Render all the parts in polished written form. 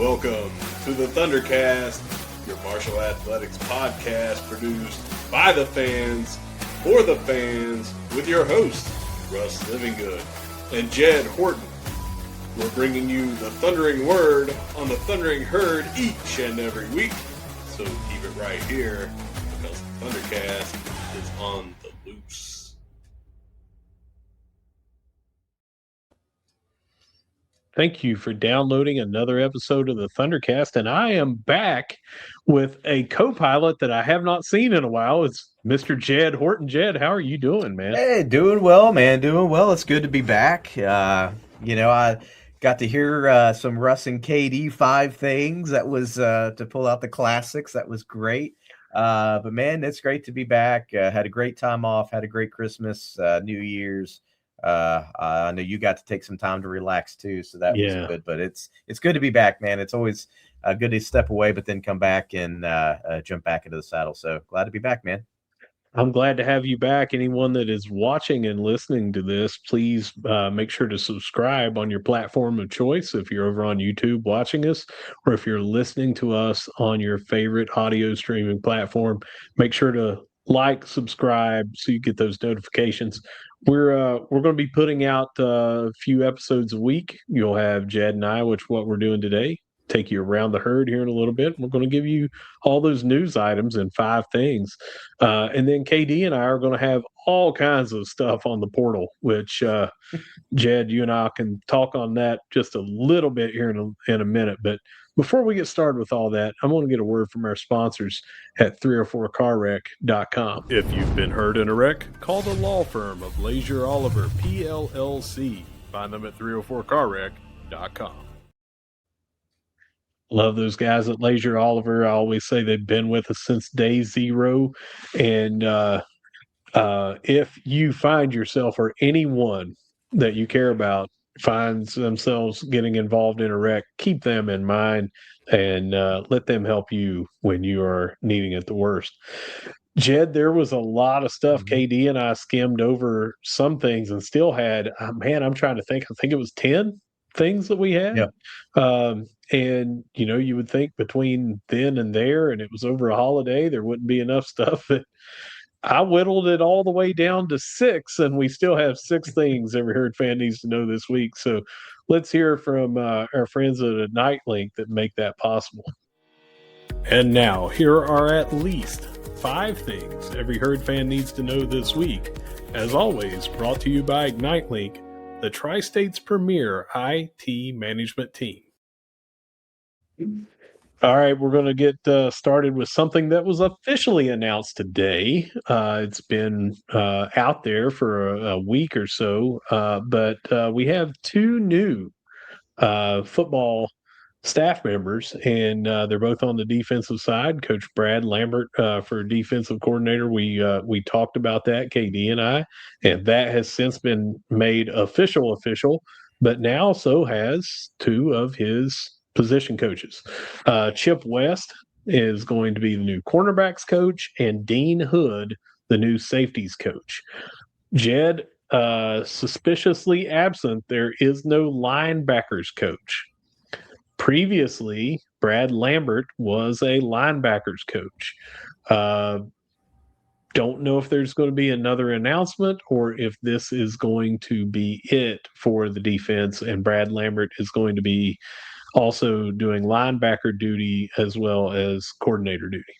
Welcome to the ThunderCast, your martial athletics podcast produced by the fans, for the fans, with your hosts, Russ Livingood and Jed Horton. We're bringing you the thundering word on the thundering herd each and every week, so keep it right here because the ThunderCast is on the loose. Thank you for downloading another episode of the ThunderCast, and I am back with a co-pilot that I have not seen in a while. It's Mr. Jed Horton. Jed, how are you doing, man? Hey, doing well, man. Doing well. It's good to be back. I got to hear some Russ and KD 5 things. That was to pull out the classics. That was great. But man, it's great to be back. Had a great time off. Had a great Christmas, New Year's. I know you got to take some time to relax too, so that was good. But it's good to be back, man. It's always good to step away, but then come back and jump back into the saddle. So glad to be back, man. I'm glad to have you back. Anyone that is watching and listening to this, please make sure to subscribe on your platform of choice. If you're over on YouTube watching us, or if you're listening to us on your favorite audio streaming platform, make sure to like, subscribe, so you get those notifications. We're going to be putting out a few episodes a week. You'll have Jed and I, which what we're doing today, take you around the herd here in a little bit. We're going to give you all those news items and 5 things. And then KD and I are going to have all kinds of stuff on the portal, which Jed, you and I can talk on that just a little bit here in a minute. But before we get started with all that, I'm going to get a word from our sponsors at 304carwreck.com. If you've been hurt in a wreck, call the law firm of Leasure Oliver PLLC. Find them at 304carwreck.com. Love those guys at Leasure Oliver. I always say they've been with us since day 0. And if you find yourself or anyone that you care about finds themselves getting involved in a wreck, keep them in mind and let them help you when you are needing it the worst. Jed, there was a lot of stuff. KD and I skimmed over some things and still had, I'm trying to think. I think it was 10 things that we had. And, you would think between then and there, and it was over a holiday, there wouldn't be enough stuff. But I whittled it all the way down to 6, and we still have 6 things every herd fan needs to know this week. So let's hear from our friends at ignite.link that make that possible. And now, here are at least 5 things every herd fan needs to know this week. As always, brought to you by Ignite.link, the Tri-State's premier IT management team. All right, we're going to get started with something that was officially announced today. It's been out there for a week or so, but we have 2 new football staff members, and they're both on the defensive side. Coach Brad Lambert for defensive coordinator. We talked about that, KD and I, and that has since been made official, but now so has 2 of his position coaches. Chip West is going to be the new cornerbacks coach, and Dean Hood, the new safeties coach. Jed, suspiciously absent, there is no linebackers coach. Previously, Brad Lambert was a linebackers coach. Don't know if there's going to be another announcement or if this is going to be it for the defense, and Brad Lambert is going to be also doing linebacker duty as well as coordinator duty.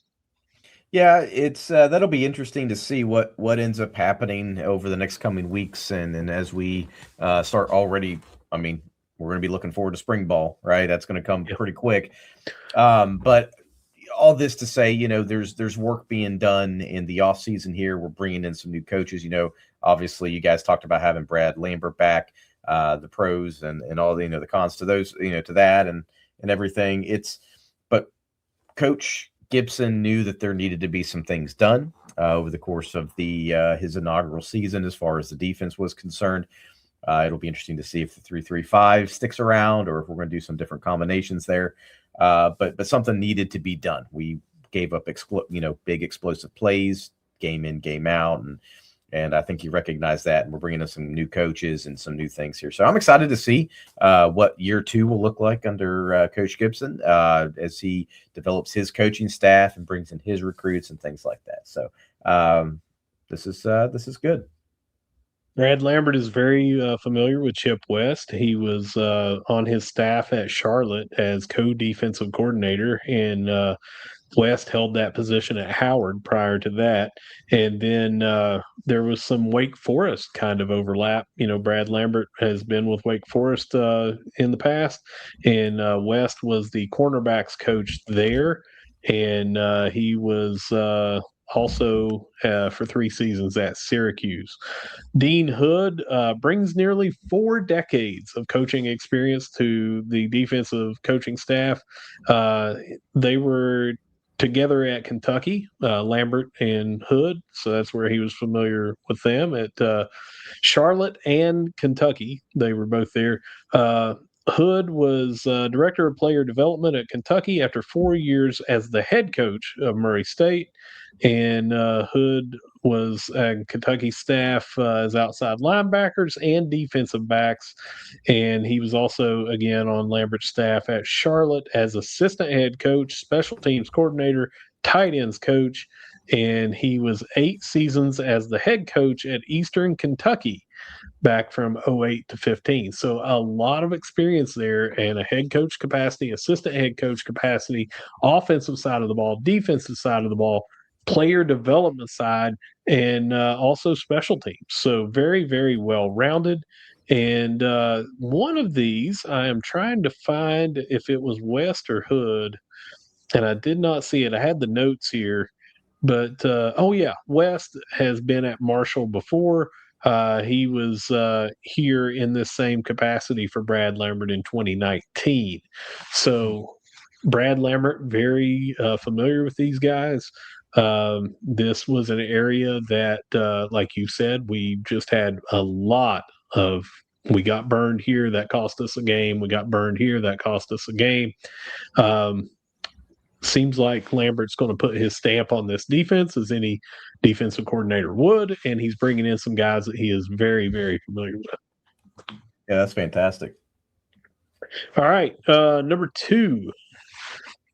Yeah, it's that'll be interesting to see what ends up happening over the next coming weeks, and as we start already. I mean, we're going to be looking forward to spring ball, right? That's going to come pretty quick. But all this to say, there's work being done in the off season here. We're bringing in some new coaches. Obviously, you guys talked about having Brad Lambert back. The pros and all the cons to those, to that and everything. But Coach Gibson knew that there needed to be some things done over the course of his inaugural season as far as the defense was concerned. It'll be interesting to see if the 3-3-5 sticks around or if we're going to do some different combinations there. But something needed to be done. We gave up big explosive plays, game in, game out, and And I think he recognized that, and we're bringing in some new coaches and some new things here. So I'm excited to see what year 2 will look like under Coach Gibson as he develops his coaching staff and brings in his recruits and things like that. So this is good. Brad Lambert is very familiar with Chip West. He was on his staff at Charlotte as co-defensive coordinator, and West held that position at Howard prior to that. And then there was some Wake Forest kind of overlap. Brad Lambert has been with Wake Forest in the past, and West was the cornerbacks coach there. And he was also for 3 seasons at Syracuse. Dean Hood brings nearly 4 decades of coaching experience to the defensive coaching staff. They were together at Kentucky, Lambert and Hood, so that's where he was familiar with them. At Charlotte and Kentucky, they were both there. Hood was director of player development at Kentucky after 4 years as the head coach of Murray State. And Hood was Kentucky staff as outside linebackers and defensive backs. And he was also, again, on Lambert's staff at Charlotte as assistant head coach, special teams coordinator, tight ends coach. And he was 8 seasons as the head coach at Eastern Kentucky back from 08 to 15. So a lot of experience there, and a head coach capacity, assistant head coach capacity, offensive side of the ball, defensive side of the ball, player development side, and also special teams. So very, very well rounded. And one of these, I am trying to find if it was West or Hood, and I did not see it. I had the notes here, but oh yeah, West has been at Marshall before. He was here in this same capacity for Brad Lambert in 2019. So Brad Lambert, very familiar with these guys. This was an area that, like you said, we just had a lot of. We got burned here, that cost us a game. We got burned here, that cost us a game. Seems like Lambert's going to put his stamp on this defense, as any defensive coordinator would, and he's bringing in some guys that he is very, very familiar with. Yeah, that's fantastic. All right, number 2.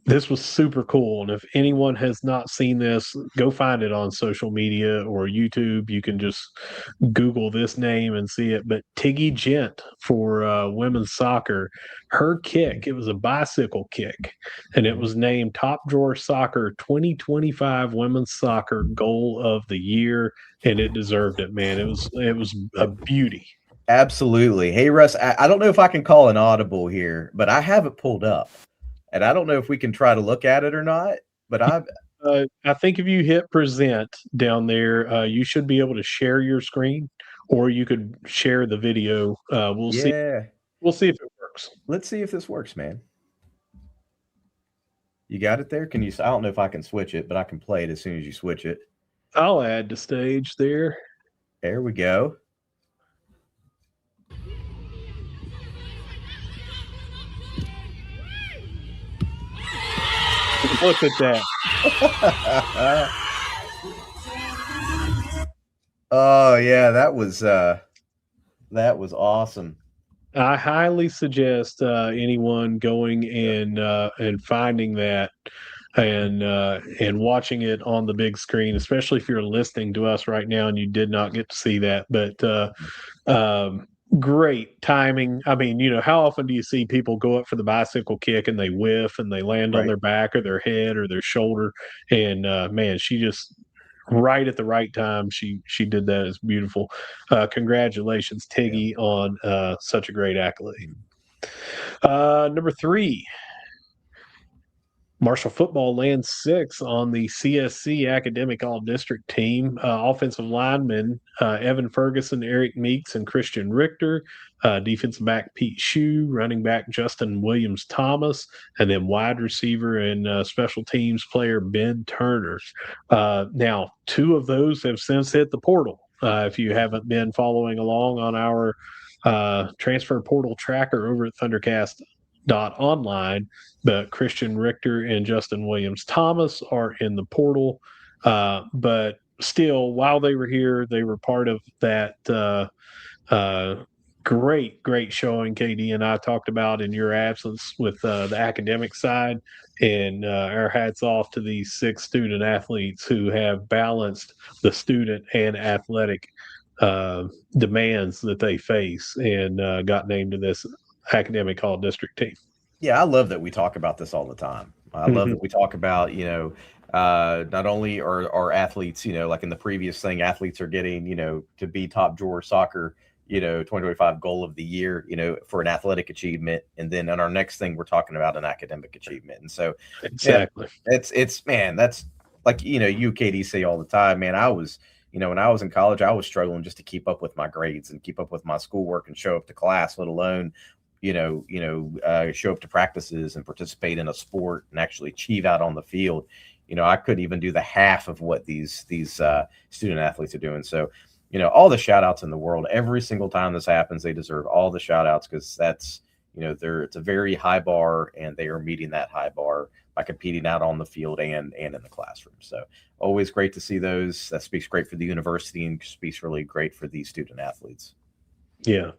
This was super cool, and if anyone has not seen this, go find it on social media or YouTube. You can just Google this name and see it. But Tiggy Gent for women's soccer, her kick, it was a bicycle kick, and it was named Top Drawer Soccer 2025 Women's Soccer Goal of the Year, and it deserved it, man. It was a beauty. Absolutely. Hey, Russ, I don't know if I can call an audible here, but I have it pulled up. And I don't know if we can try to look at it or not, but I think if you hit present down there, you should be able to share your screen, or you could share the video. We'll see. We'll see if it works. Let's see if this works, man. You got it there? Can you? I don't know if I can switch it, but I can play it as soon as you switch it. I'll add to stage there. There we go. Look at that. Oh yeah, that was awesome. I highly suggest anyone going and finding that and watching it on the big screen, especially if you're listening to us right now and you did not get to see that. But great timing. I mean, how often do you see people go up for the bicycle kick and they whiff and they land on their back or their head or their shoulder? And man, she just right at the right time. She did that. It's beautiful. Congratulations, Tiggy, on such a great accolade. Number 3. Marshall football lands 6 on the CSC Academic All-District team. Offensive linemen Evan Ferguson, Eric Meeks, and Christian Richter. Defensive back Pete Shue, running back Justin Williams-Thomas, and then wide receiver and special teams player Ben Turner. Now, 2 of those have since hit the portal. If you haven't been following along on our transfer portal tracker over at ThunderCast.Online, but Christian Richter and Justin Williams-Thomas are in the portal. But still, while they were here, they were part of that great showing KD and I talked about in your absence with the academic side. And our hats off to these 6 student athletes who have balanced the student and athletic demands that they face and got named to this academic all district team. Yeah, I love that we talk about this all the time. I love that we talk about, not only are athletes, like in the previous thing, athletes are getting, to be top drawer soccer, 2025 goal of the year, for an athletic achievement. And then on our next thing, we're talking about an academic achievement. And so, exactly, man, that's like, you, Katie, say all the time, man, I was, when I was in college, I was struggling just to keep up with my grades and keep up with my schoolwork and show up to class, let alone, show up to practices and participate in a sport and actually achieve out on the field. I couldn't even do the half of what these student athletes are doing. So, all the shout outs in the world, every single time this happens, they deserve all the shout outs because that's, it's a very high bar and they are meeting that high bar by competing out on the field and in the classroom. So always great to see those. That speaks great for the university and speaks really great for these student athletes. Yeah.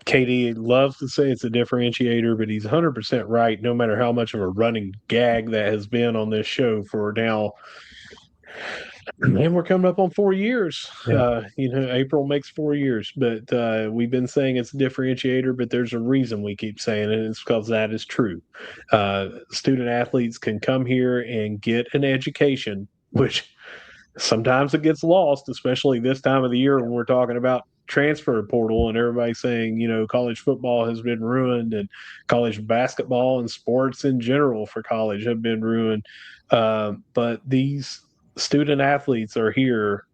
Katie loves to say it's a differentiator, but he's 100% right. No matter how much of a running gag that has been on this show for now, and we're coming up on 4 years. Yeah. April makes 4 years, but we've been saying it's a differentiator, but there's a reason we keep saying it. And it's because that is true. Student athletes can come here and get an education, which sometimes it gets lost, especially this time of the year when we're talking about transfer portal and everybody saying, college football has been ruined and college basketball and sports in general for college have been ruined. But these student athletes are here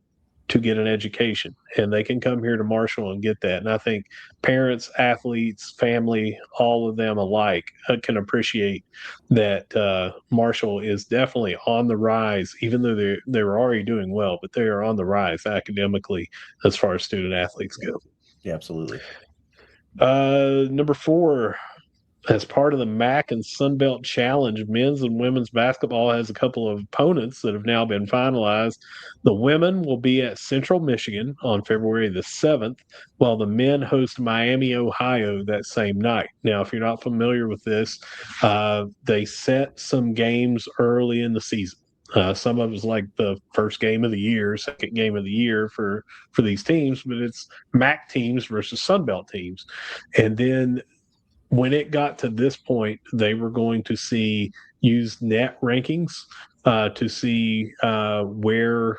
to get an education and they can come here to Marshall and get that. And I think parents, athletes, family, all of them alike can appreciate that Marshall is definitely on the rise, even though they were already doing well, but they are on the rise academically as far as student athletes go. Yeah, absolutely. Number 4, as part of the MAC and Sunbelt Challenge, men's and women's basketball has a couple of opponents that have now been finalized. The women will be at Central Michigan on February the 7th, while the men host Miami, Ohio that same night. Now, if you're not familiar with this, they set some games early in the season. Some of it's like the first game of the year, second game of the year for these teams, but it's MAC teams versus Sunbelt teams. And then when it got to this point, they were going to use net rankings to see where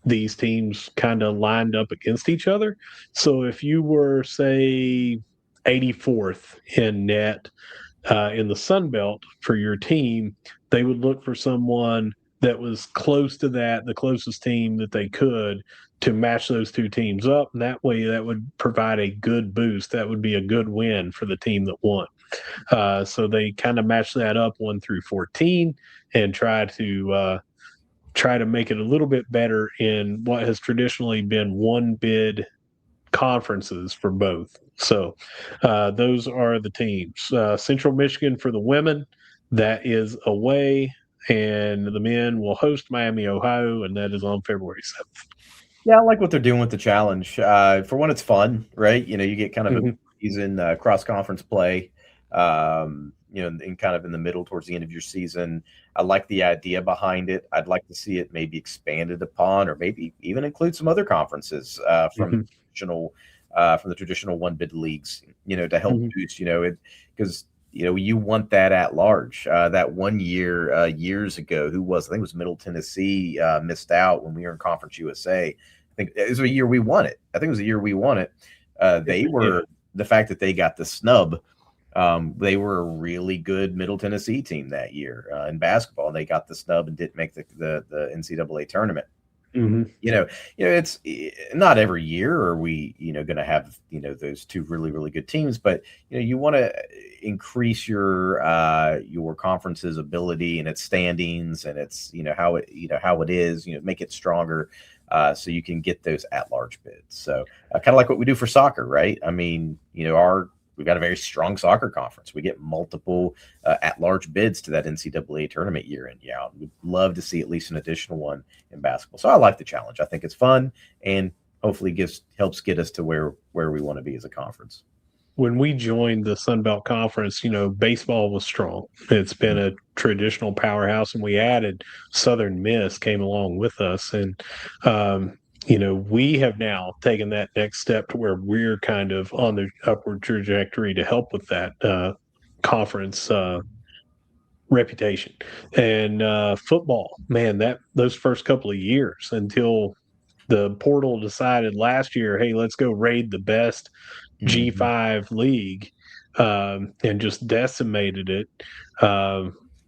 these teams kind of lined up against each other. So if you were, say, 84th in net in the Sun Belt for your team, they would look for someone that was close to that, the closest team that they could, to match those two teams up. And that way, that would provide a good boost. That would be a good win for the team that won. So they kind of match that up 1 through 14 and try to make it a little bit better in what has traditionally been one bid conferences for both. So those are the teams. Central Michigan for the women, that is away, and the men will host Miami, Ohio, and that is on February 7th. Yeah, I like what they're doing with the challenge. For one, it's fun, right? You get kind of a season cross-conference play, and kind of in the middle towards the end of your season. I like the idea behind it. I'd like to see it maybe expanded upon, or maybe even include some other conferences from the traditional one bid leagues, to help boost, because you want that at large. That 1 year, years ago, I think it was Middle Tennessee, missed out when we were in Conference USA. I think it was a year we won it. They were, the fact that they got the snub, they were a really good Middle Tennessee team that year in basketball, and they got the snub and didn't make the NCAA tournament. It's not every year are we, going to have, those two really, really good teams, but, you want to increase your conference's ability and its standings and its, how it is, make it stronger, so you can get those at-large bids. So kind of like what we do for soccer, right? I mean, our we've got a very strong soccer conference. We get multiple at-large bids to that NCAA tournament year in, year out. We'd love to see at least an additional one in basketball. So I like the challenge. I think it's fun and hopefully helps get us to where we want to be as a conference. When we joined the Sun Belt Conference, baseball was strong. It's been a traditional powerhouse, and we added Southern Miss came along with us. And, we have now taken that next step to where we're kind of on the upward trajectory to help with that conference reputation. And football, man, those first couple of years until the portal decided last year, hey, let's go raid the best G5 league and just decimated it.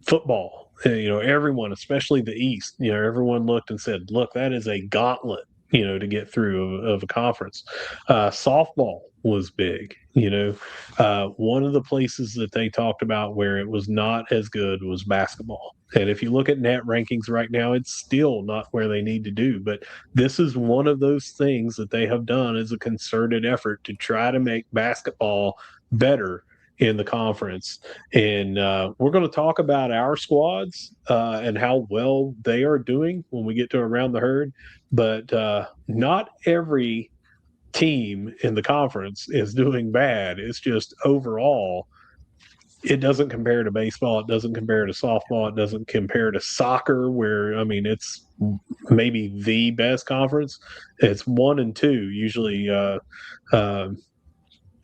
Football, everyone, especially the East, everyone looked and said, look, that is a gauntlet, to get through of a conference. Softball was big. One of the places that they talked about where it was not as good was basketball. And if you look at net rankings right now, it's still not where they need to do. But this is one of those things that they have done as a concerted effort to try to make basketball better in the conference. And we're going to talk about our squads and how well they are doing when we get to Around the Herd. But not every team in the conference is doing bad. It's just overall, it doesn't compare to baseball. It doesn't compare to softball. It doesn't compare to soccer, where, it's maybe the best conference. It's 1 and 2 usually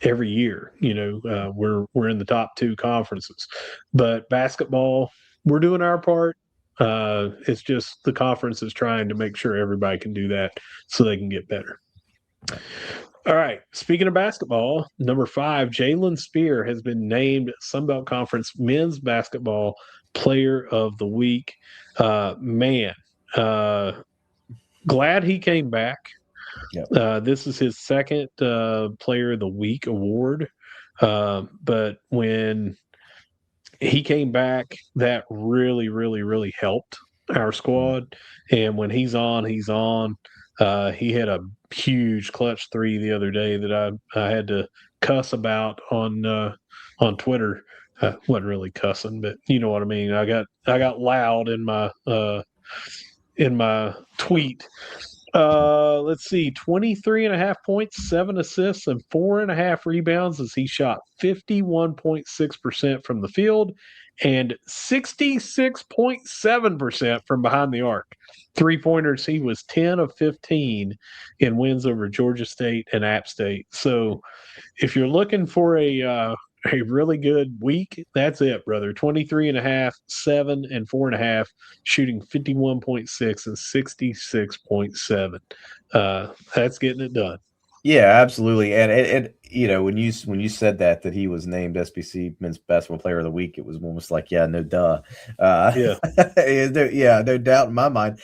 every year. We're in the top 2 conferences. But basketball, we're doing our part. It's just the conference is trying to make sure everybody can do that so they can get better. All right. Speaking of basketball, number 5, Jalen Spear has been named Sun Belt Conference Men's Basketball Player of the Week. Glad he came back. Yep. This is his second Player of the Week award. But when he came back, that really, really, really helped our squad. And when he's on, he's on. He had a huge clutch 3 the other day that I had to cuss about on Twitter. Wasn't really cussing, but you know what I mean. I got loud in my tweet. Let's see, 23.5 points, 7 assists, and 4.5 rebounds as he shot 51.6% from the field and 66.7% from behind the arc. 3-pointers, he was 10 of 15 in wins over Georgia State and App State. So if you're looking for a really good week, that's it, brother. 23.5, 7, and 4.5, shooting 51.6 and 66.7. That's getting it done. Yeah, absolutely. And it when you said that he was named SBC Men's Basketball Player of the Week, it was almost like, yeah, no duh. Yeah, no doubt in my mind.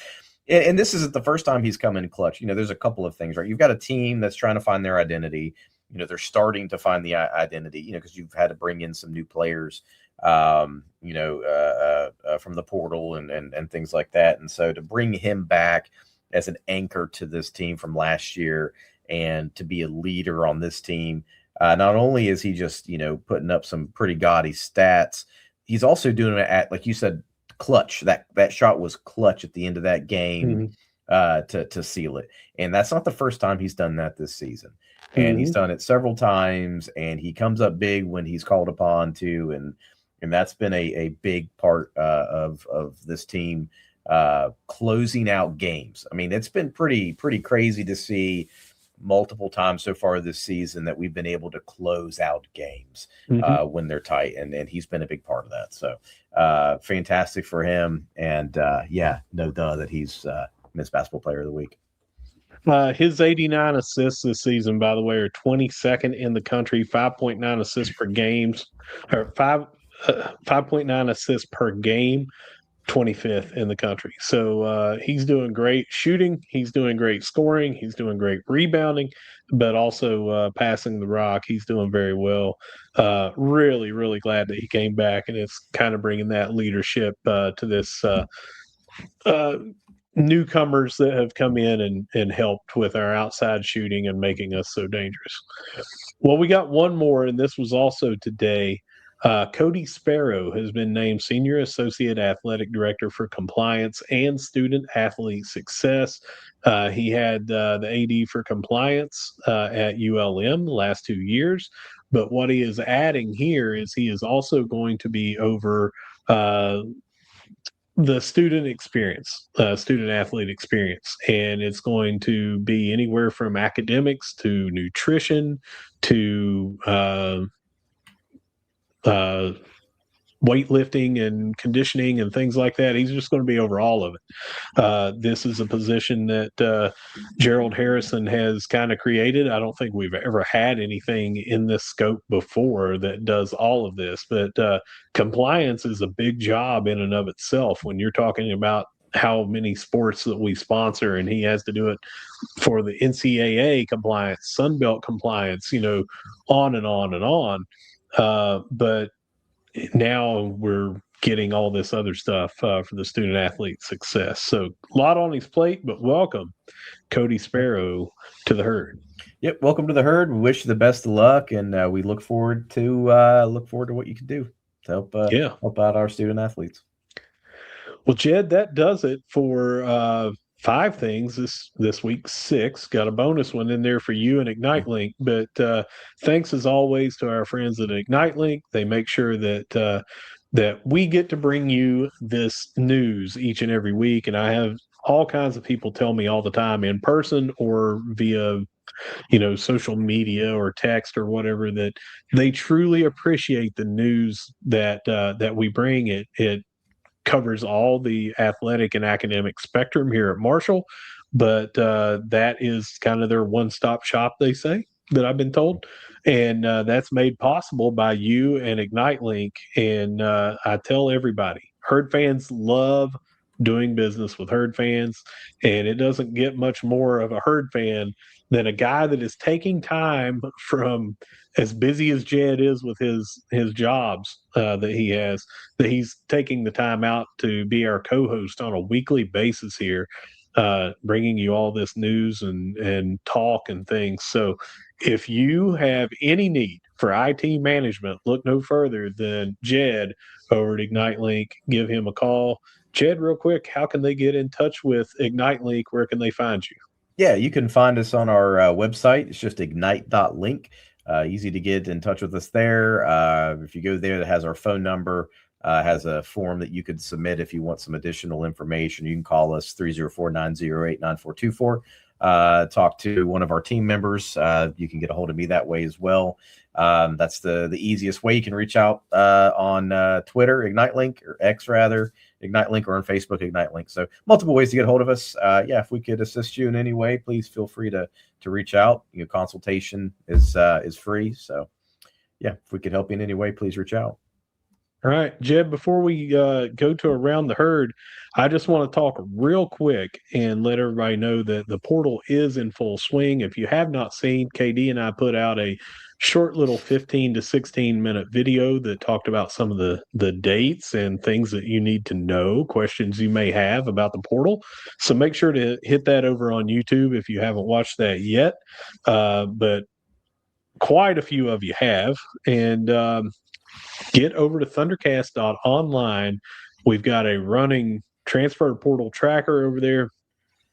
And this isn't the first time he's come in clutch. There's a couple of things, right? You've got a team that's trying to find their identity. They're starting to find the identity, because you've had to bring in some new players, from the portal and things like that. And so to bring him back as an anchor to this team from last year and to be a leader on this team, not only is he just, putting up some pretty gaudy stats, he's also doing it at, like you said, clutch. That shot was clutch at the end of that game. To seal it. And that's not the first time he's done that this season. And he's done it several times, and he comes up big when he's called upon to, and that's been a big part of this team closing out games. I mean, it's been pretty crazy to see multiple times so far this season that we've been able to close out games when they're tight, and he's been a big part of that. So fantastic for him, and no duh that he's Men's Basketball Player of the Week. His 89 assists this season, by the way, are 22nd in the country, 5.9 assists per games, or 5.9 assists per game, 25th in the country. So he's doing great shooting. He's doing great scoring. He's doing great rebounding, but also passing the rock. He's doing very well. Really, really glad that he came back, and it's kind of bringing that leadership to this newcomers that have come in and helped with our outside shooting and making us so dangerous. Well, we got one more, and this was also today. Cody Sparrow has been named Senior Associate Athletic Director for Compliance and Student Athlete Success. He had the AD for Compliance at ULM the last 2 years. But what he is adding here is he is also going to be over the student experience, student athlete experience. And it's going to be anywhere from academics to nutrition to weightlifting and conditioning and things like that. He's just going to be over all of it. This is a position that Gerald Harrison has kind of created. I don't think we've ever had anything in this scope before that does all of this, but compliance is a big job in and of itself when you're talking about how many sports that we sponsor, and he has to do it for the NCAA compliance, Sunbelt compliance, on and on and on. But now we're getting all this other stuff for the student athlete success. So a lot on his plate, but welcome, Cody Sparrow, to the herd. Yep, welcome to the herd. We wish you the best of luck, and we look forward to what you can do to help out our student athletes. Well, Jed, that does it for 5 things this week. 6. Got a bonus one in there for you and ignite.link. But thanks as always to our friends at ignite.link. They make sure that that we get to bring you this news each and every week. And I have all kinds of people tell me all the time in person or via social media or text or whatever that they truly appreciate the news that we bring. It covers all the athletic and academic spectrum here at Marshall, but that is kind of their one-stop shop, they say, that I've been told. And that's made possible by you and ignite.link. And I tell everybody, herd fans love doing business with herd fans, and it doesn't get much more of a herd fan than a guy that is taking time from, as busy as Jed is with his jobs that he has, that he's taking the time out to be our co-host on a weekly basis here, bringing you all this news and talk and things. So if you have any need for IT management, look no further than Jed over at ignite.link. Give him a call. Jed, real quick, how can they get in touch with ignite.link? Where can they find you? Yeah, you can find us on our website. It's just ignite.link. Easy to get in touch with us there. If you go there, that has our phone number, has a form that you could submit if you want some additional information. You can call us 304-908-9424. Talk to one of our team members. You can get a hold of me that way as well. That's the easiest way. You can reach out on Twitter, ignite.link, or X rather, ignite.link, or on Facebook, ignite.link. So multiple ways to get a hold of us. If we could assist you in any way, please feel free to reach out. Consultation is free. So if we could help you in any way, please reach out. All right, Jed, before we go to Around the Herd, I just want to talk real quick and let everybody know that the portal is in full swing. If you have not seen, KD and I put out a short little 15 to 16 minute video that talked about some of the dates and things that you need to know, questions you may have about the portal. So make sure to hit that over on YouTube if you haven't watched that yet. But quite a few of you have. And get over to ThunderCast.Online. We've got a running transfer portal tracker over there.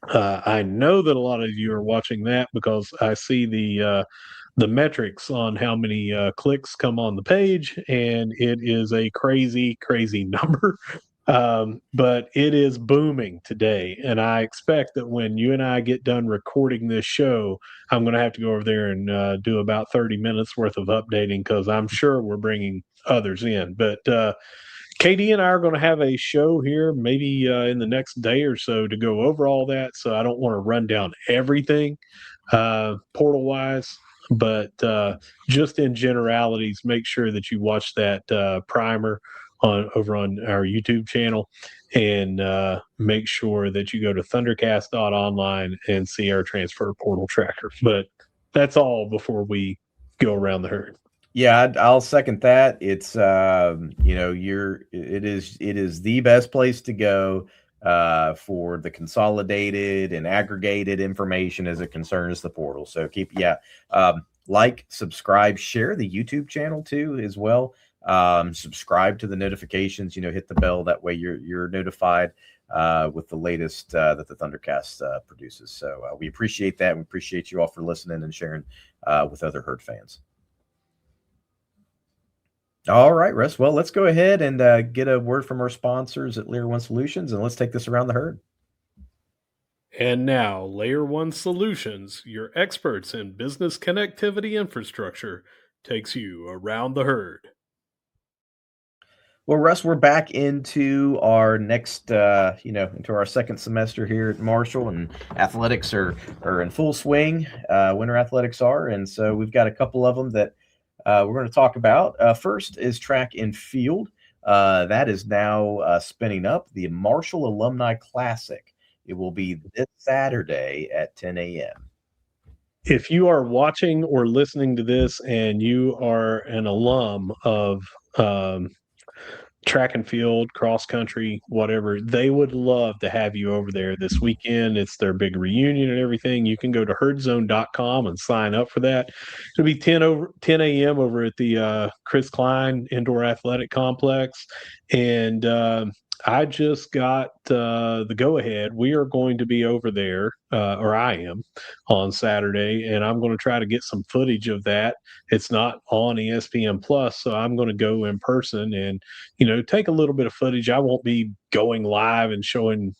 I know that a lot of you are watching that because I see the metrics on how many clicks come on the page, and it is a crazy, crazy number. But it is booming today, and I expect that when you and I get done recording this show, I'm going to have to go over there and do about 30 minutes worth of updating because I'm sure we're bringing others in. But KD and I are going to have a show here maybe in the next day or so to go over all that, so I don't want to run down everything portal-wise. But just in generalities, make sure that you watch that primer over on our YouTube channel, and make sure that you go to ThunderCast.Online and see our transfer portal tracker. But that's all before we go around the herd. Yeah, I'll second that. It's it is the best place to go for the consolidated and aggregated information as it concerns the portal. So like, subscribe, share the YouTube channel too as well. Subscribe to the notifications, hit the bell. That way you're notified with the latest that the ThunderCast produces. So we appreciate that. We appreciate you all for listening and sharing with other herd fans. All right, Russ. Well, let's go ahead and get a word from our sponsors at Layer 1 Solutions, and let's take this around the herd. And now, Layer 1 Solutions, your experts in business connectivity infrastructure, takes you around the herd. Well, Russ, we're back into our next, into our second semester here at Marshall, and athletics are in full swing. Winter athletics are, and so we've got a couple of them that we're going to talk about. First is track and field. That is now spinning up, the Marshall Alumni Classic. It will be this Saturday at 10 a.m. If you are watching or listening to this and you are an alum of track and field, cross country, whatever, they would love to have you over there this weekend. It's their big reunion and everything. You can go to herdzone.com and sign up for that. It'll be 10 a.m. over at the Chris Klein Indoor Athletic Complex. And I just got the go-ahead. We are going to be over there, or I am, on Saturday, and I'm going to try to get some footage of that. It's not on ESPN Plus, so I'm going to go in person and, take a little bit of footage. I won't be going live and showing,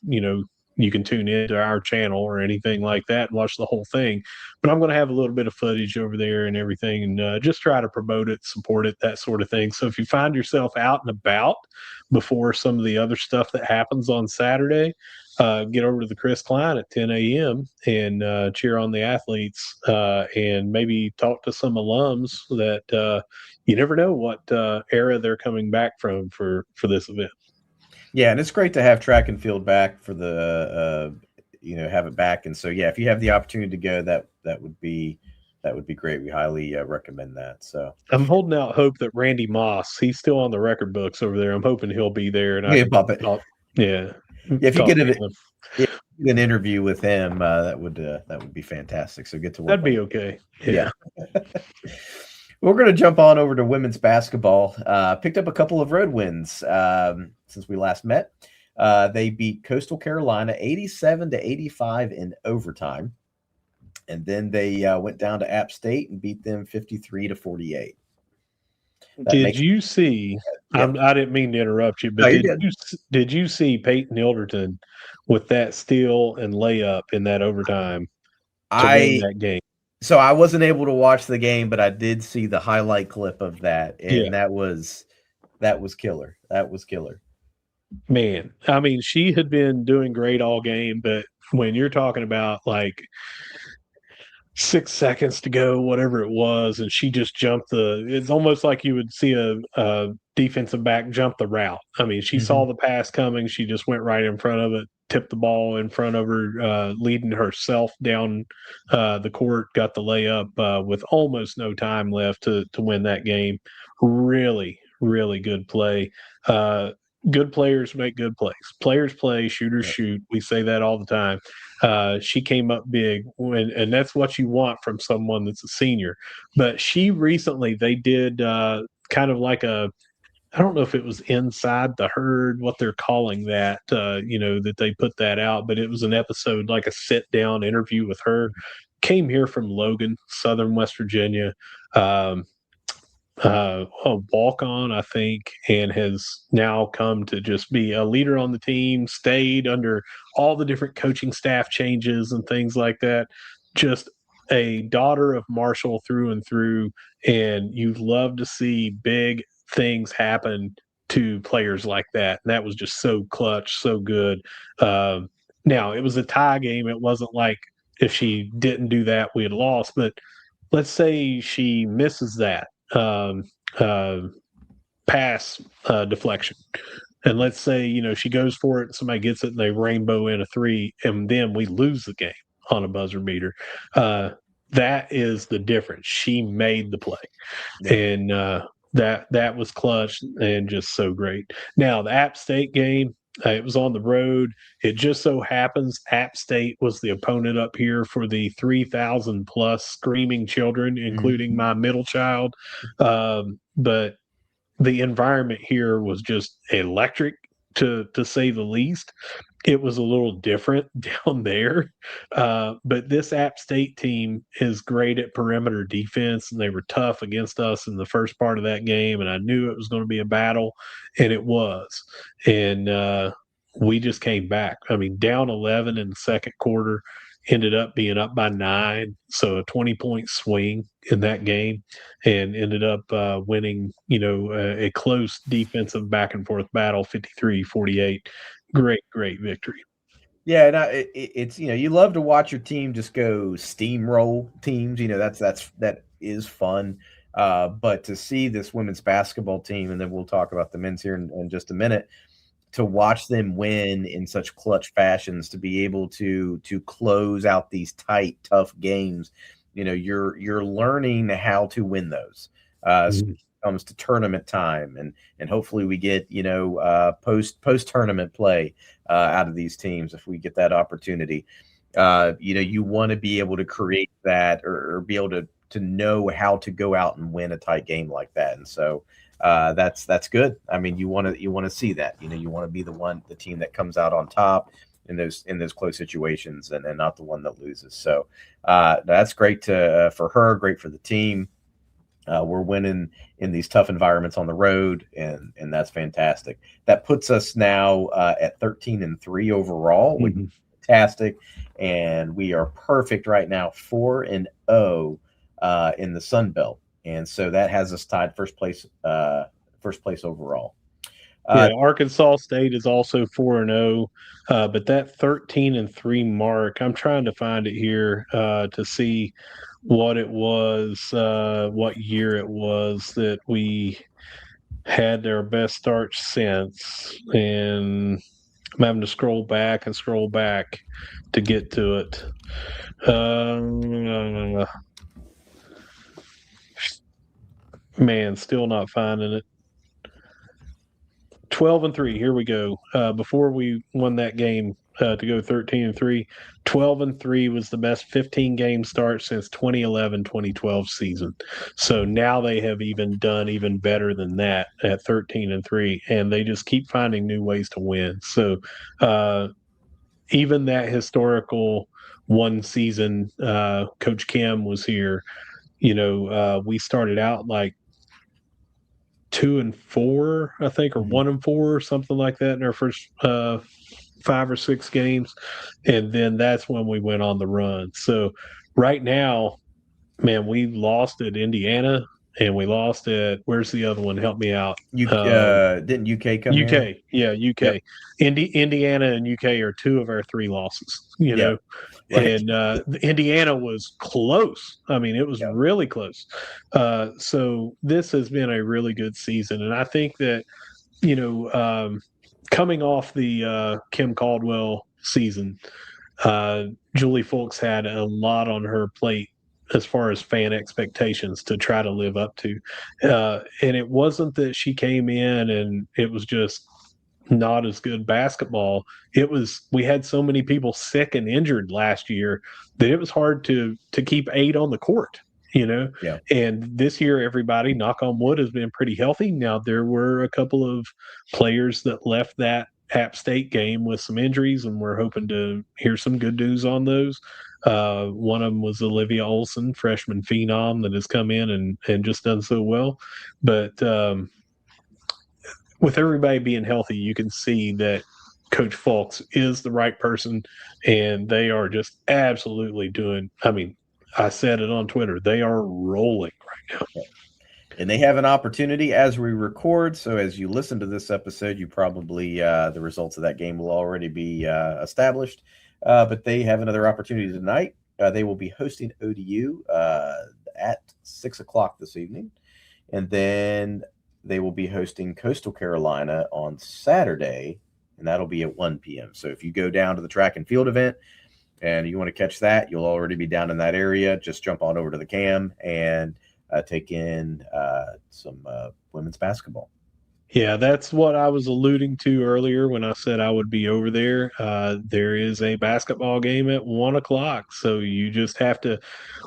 you can tune into our channel or anything like that and watch the whole thing. But I'm going to have a little bit of footage over there and everything, and just try to promote it, support it, that sort of thing. So if you find yourself out and about before some of the other stuff that happens on Saturday, get over to the Chris Klein at 10 a.m. and cheer on the athletes, and maybe talk to some alums that you never know what era they're coming back from for this event. Yeah, and it's great to have track and field back for the have it back. And so if you have the opportunity to go, that would be great. We highly recommend that. So I'm holding out hope that Randy Moss, he's still on the record books over there. I'm hoping he'll be there. And if you get an interview with him, that would be fantastic. So get to work. That'd be okay. Yeah. We're going to jump on over to women's basketball. Picked up a couple of road wins since we last met. They beat Coastal Carolina 87-85 in overtime. And then they went down to App State and beat them 53-48. Did you see? Yep. I didn't mean to interrupt you, but did you see Peyton Ilderton with that steal and layup in that overtime to win that game? So I wasn't able to watch the game, but I did see the highlight clip of that, and that was killer. That was killer. Man, I mean, she had been doing great all game, but when you're talking about like 6 seconds to go, whatever it was, and she just jumped it's almost like you would see a defensive back jump the route. I mean, she saw the pass coming. She just went right in front of it, tipped the ball in front of her, leading herself down the court, got the layup with almost no time left to win that game. Really, really good play. Good players make good plays. Players play, shooters shoot. We say that all the time. She came up big, and that's what you want from someone that's a senior. But she recently, they did kind of like I don't know if it was Inside the Herd, what they're calling that, that they put that out, but it was an episode, like a sit-down interview with her. Came here from Logan, Southern West Virginia. A walk-on, I think, and has now come to just be a leader on the team, stayed under all the different coaching staff changes and things like that. Just a daughter of Marshall through and through, and you love to see big things happen to players like that. And that was just so clutch, so good. Now, it was a tie game. It wasn't like if she didn't do that, we had lost. But let's say she misses that pass deflection. And let's say, she goes for it and somebody gets it and they rainbow in a three, and then we lose the game on a buzzer beater. That is the difference. She made the play. Yeah. And that was clutch and just so great. Now, the App State game, It was on the road. It just so happens App State was the opponent up here for the 3,000 plus screaming children, including my middle child. But the environment here was just electric, to say the least. It was a little different down there. But this App State team is great at perimeter defense, and they were tough against us in the first part of that game. And I knew it was going to be a battle, and it was. And we just came back. I mean, down 11 in the second quarter, ended up being up by 9. So a 20-point swing in that game, and ended up winning, a close defensive back and forth battle, 53-48. Great victory. Yeah, and it's you love to watch your team just go steamroll teams. That is fun. But to see this women's basketball team, and then we'll talk about the men's here in just a minute, to watch them win in such clutch fashions, to be able to close out these tight, tough games, you're learning how to win those. So it comes to tournament time, and hopefully we get post tournament play out of these teams if we get that opportunity. You want to be able to create that, or be able to know how to go out and win a tight game like that, and so. That's good. I mean, you want to see that. You want to be the team that comes out on top in those close situations, and not the one that loses. So that's great for her, great for the team. We're winning in these tough environments on the road, and that's fantastic. That puts us now at 13-3 overall, which is fantastic, and we are perfect right now, 4-0 in the Sun Belt. And so that has us tied first place overall. Arkansas State is also 4-0, but that 13-3 mark, I'm trying to find it here to see what it was, what year it was that we had their best start since, and I'm having to scroll back to get to it. Man, still not finding it. 12-3. Here we go. Before we won that game to go 13-3, 12-3 was the best 15-game start since 2011-2012 season. So now they have done even better than that at 13-3, and they just keep finding new ways to win. So even that historical one season, Coach Kim was here. We started out like 2-4, I think, or 1-4, or something like that in our first 5 or 6 games, and then that's when we went on the run. So right now, man, we lost at Indiana, and we lost at, where's the other one? Help me out. Didn't UK come UK, here? yeah, UK. Yep. Indiana and UK are 2 of our 3 losses. Right. And Indiana was close. I mean, it was really close. So this has been a really good season, and I think that coming off the Kim Caldwell season, Julie Fulks had a lot on her plate as far as fan expectations to try to live up to. And it wasn't that she came in and it was just not as good basketball. It was, we had so many people sick and injured last year that it was hard to keep 8 on the court, And this year, everybody, knock on wood, has been pretty healthy. Now, there were a couple of players that left that App State game with some injuries, and we're hoping to hear some good news on those. One of them was Olivia Olson, freshman phenom that has come in and just done so well. But with everybody being healthy, you can see that Coach Fulks is the right person, and they are just absolutely doing, I mean, I said it on Twitter, they are rolling right now. And they have an opportunity as we record. So as you listen to this episode, you probably, the results of that game will already be established. But they have another opportunity tonight. They will be hosting ODU at 6 o'clock this evening. And then they will be hosting Coastal Carolina on Saturday, and that'll be at 1 p.m. So if you go down to the track and field event and you want to catch that, you'll already be down in that area. Just jump on over to the cam and take in some women's basketball. Yeah, that's what I was alluding to earlier when I said I would be over there. There is a basketball game at 1 o'clock, so you just have to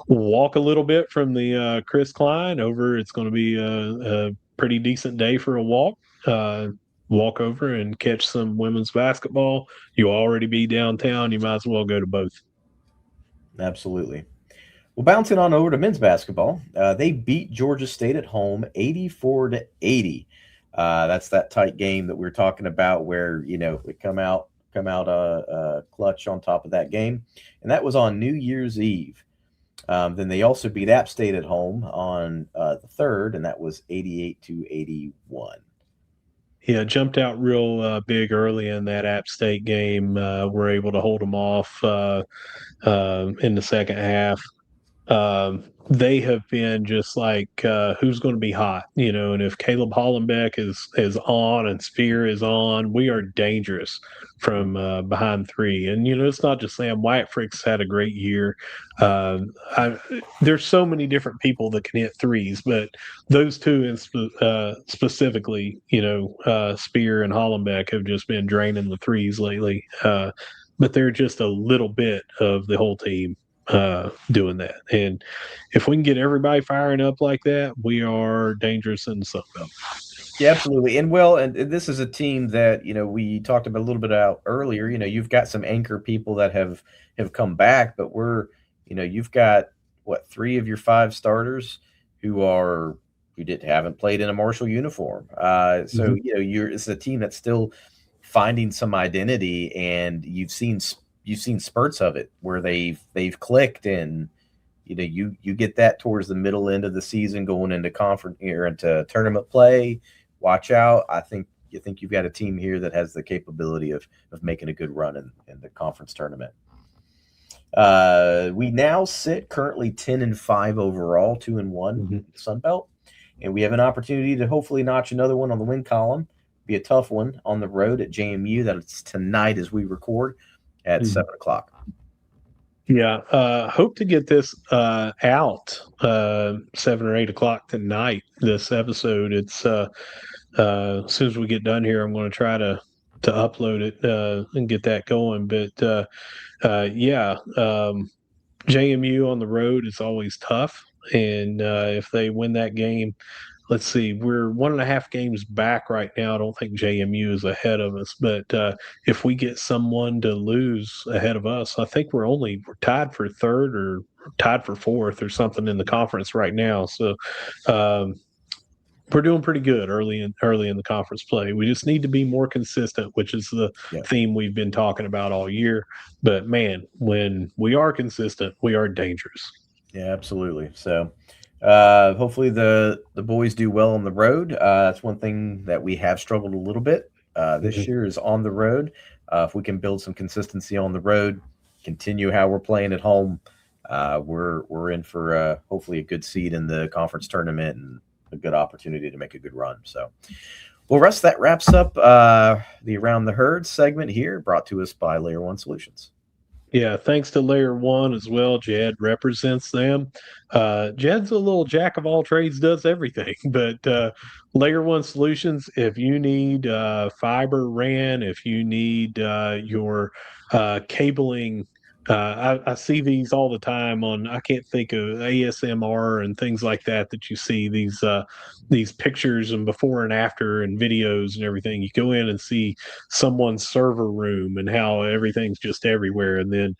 walk a little bit from the Chris Klein over. It's going to be a pretty decent day for a walk. Uh, walk over and catch some women's basketball. You'll already be downtown. You might as well go to both. Absolutely. Well, bouncing on over to men's basketball, they beat Georgia State at home 84-80. That's that tight game that we were talking about where, we come out clutch on top of that game. And that was on New Year's Eve. Then they also beat App State at home on the 3rd, and that was 88-81. Yeah, jumped out real big early in that App State game. We're able to hold them off in the second half. They have been just like who's going to be hot, and if Caleb Hollenbeck is on and Spear is on, we are dangerous from behind three. And it's not just Sam Whitefrick's had a great year. There's so many different people that can hit threes, but those two specifically, Spear and Hollenbeck have just been draining the threes lately. But they're just a little bit of the whole team doing that. And if we can get everybody firing up like that, we are dangerous in the Sun Belt. Yeah, absolutely. And this is a team that, we talked about a little bit about earlier. You've got some anchor people that have come back, but you've got 3 of your 5 starters who haven't played in a Marshall uniform. So it's a team that's still finding some identity, and you've seen spurts of it where they've clicked, and you get that towards the middle end of the season going into conference or into tournament play. Watch out. I think you've got a team here that has the capability of making a good run in the conference tournament. We now sit currently 10-5 overall, 2-1 in the Sun Belt, and we have an opportunity to hopefully notch another one on the win column. Be a tough one on the road at JMU. That's tonight as we record at 7 o'clock. Yeah, hope to get this out 7 or 8 o'clock tonight. This episode, it's as soon as we get done here, I'm going to try to upload it and get that going. But JMU on the road is always tough, and if they win that game. Let's see, we're 1.5 games back right now. I don't think JMU is ahead of us, but if we get someone to lose ahead of us, I think we're tied for 3rd or tied for 4th or something in the conference right now. So we're doing pretty good early in the conference play. We just need to be more consistent, which is the theme we've been talking about all year. But man, when we are consistent, we are dangerous. Yeah, absolutely. So hopefully the boys do well on the road. That's one thing that we have struggled a little bit this year is on the road. If we can build some consistency on the road, continue how we're playing at home, we're in for hopefully a good seed in the conference tournament and a good opportunity to make a good run. So, well, Russ, that wraps up the Around the Herd segment here, brought to us by Layer One Solutions. Yeah, thanks to Layer One as well. Jed represents them. Jed's a little jack of all trades, does everything. But Layer One Solutions, if you need fiber ran, if you need your cabling, I see these all the time on, I can't think of ASMR and things like that you see these pictures and before and after and videos and everything. You go in and see someone's server room and how everything's just everywhere. And then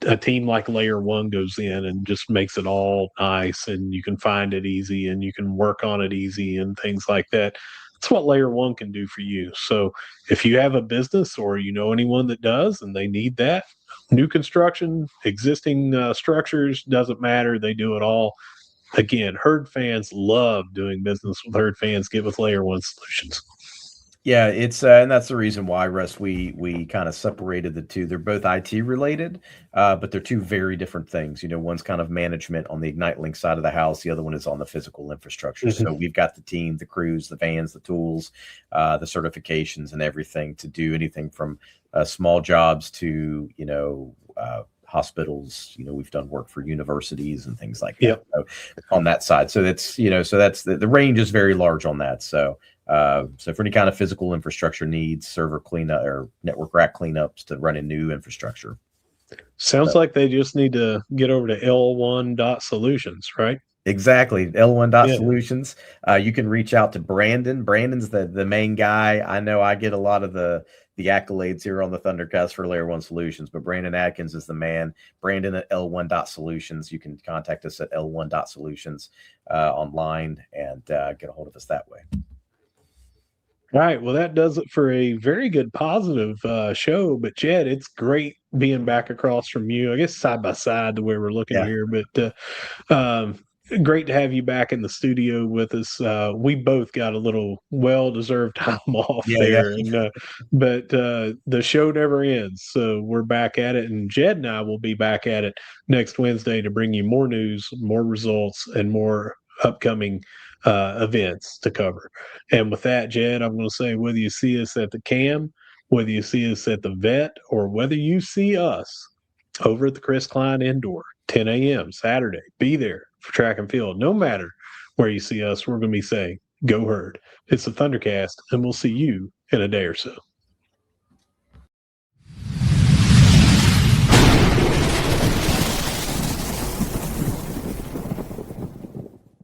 a team like Layer One goes in and just makes it all nice, and you can find it easy and you can work on it easy and things like that. That's what Layer One can do for you. So if you have a business or you know anyone that does and they need that, new construction, existing structures, doesn't matter. They do it all. Again, Herd fans love doing business with Herd fans. Get with Layer One Solutions. Yeah, it's and that's the reason why, Russ, we kind of separated the two. They're both IT related, but they're two very different things. One's kind of management on the ignite.link side of the house. The other one is on the physical infrastructure. So we've got the team, the crews, the vans, the tools, the certifications, and everything to do anything from small jobs to hospitals. We've done work for universities and things like that. So on that side. So that's that's the range is very large on that. So So for any kind of physical infrastructure needs, server cleanup or network rack cleanups to run in new infrastructure. Sounds like they just need to get over to L1.solutions, right? Exactly. L1 Yeah. Solutions. You can reach out to Brandon. Brandon's the main guy. I know I get a lot of the accolades here on the Thundercast for Layer 1 Solutions, but Brandon Atkins is the man. Brandon at L1 Solutions. You can contact us at L1 Solutions online and get a hold of us that way. All right. Well, that does it for a very good positive show. But Jed, it's great being back across from you. I guess side by side the way we're looking here. But great to have you back in the studio with us. We both got a little well-deserved time off there, and but the show never ends. So we're back at it, and Jed and I will be back at it next Wednesday to bring you more news, more results, and more upcoming events to cover. And with that, Jed, I'm going to say whether you see us at the CAM, whether you see us at the Vet, or whether you see us over at the Chris Klein Indoor, 10 a.m. Saturday, be there for track and field. No matter where you see us, we're going to be saying, go herd. It's the Thundercast, and we'll see you in a day or so.